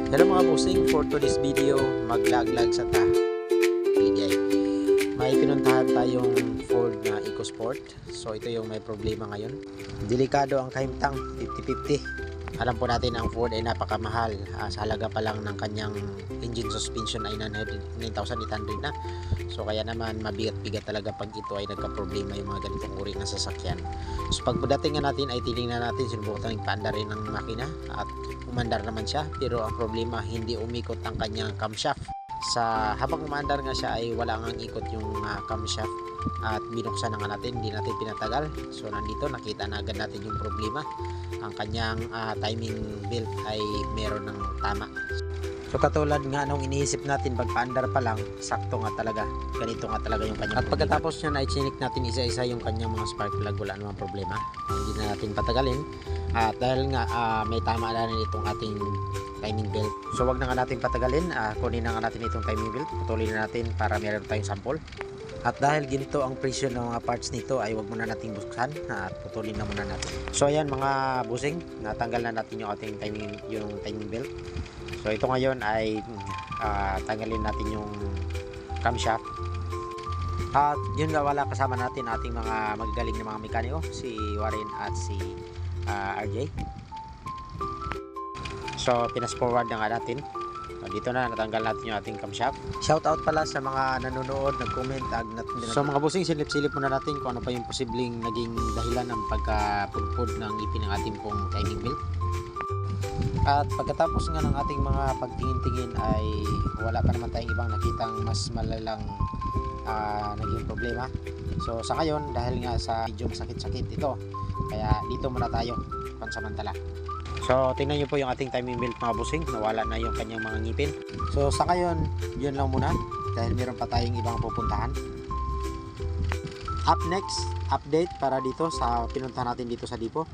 Hello mga bossing, for today's video maglaglag sa ta PDI. May pinuntahan tayong Ford na EcoSport. So ito yung may problema ngayon. Delikado ang kahimtang, 50-50. Alam po natin ang Ford ay napakamahal. Sa halaga pa lang ng kanyang engine suspension ay 9,800 na. So kaya naman mabigat-bigat talaga pag ito ay nagka-problema yung mga ganitong uri ng sasakyan. So pagdating natin ay tinignan natin, sinubukan ng paandarin ng makina at umandar naman siya, pero ang problema hindi umikot ang kanyang camshaft. Sa habang umandar nga siya ay wala ngang ikot yung camshaft at binuksan na nga natin, hindi natin pinatagal. So nandito nakita na agad natin yung problema. Ang kanyang timing belt ay meron ng tama. So katulad nga nung iniisip natin pagpaandar pa lang, sakto nga talaga. Ganito nga talaga yung kanyang. At pagkatapos niya na i-check natin isa-isa yung kanyang mga spark plug, wala namang problema. Hindi na natin patagalin. At dahil nga may tama na rin itong ating timing belt. So wag na nga natin patagalin, kunin na nga natin itong timing belt. Putulin na natin para meron tayong sample. At dahil ginto ang presyo ng mga parts nito ay wag muna nating buksan at putulin na muna natin. So ayan mga busing, natanggal na natin yung ating timing belt. So ito ngayon ay tanggalin natin yung camshaft. At yun nga, wala kasama natin ating mga magagaling na mga mekaniko, si Warren at si RJ. So pinas forward na nga natin. Dito na natanggal natin yung ating camshaft. Shout out pala sa mga nanonood, nag-comment. So mga busing, silip-silip muna natin kung ano pa yung posibleng naging dahilan ng pagkapudpud ng ipin ng ating pong timing belt. At pagkatapos nga ng ating mga pagtingin-tingin ay wala pa naman tayong ibang nakitang mas malalang naging problema. So sa ngayon, dahil nga sa medyo masakit-sakit ito, kaya dito muna tayo pansamantala. So tingnan nyo po yung ating timing belt mga busing, nawala na yung kanyang mga ngipin. So sa ngayon, yun lang muna dahil meron pa tayong ibang pupuntahan. Up next, update para dito sa pinuntahan natin dito sa Dipo.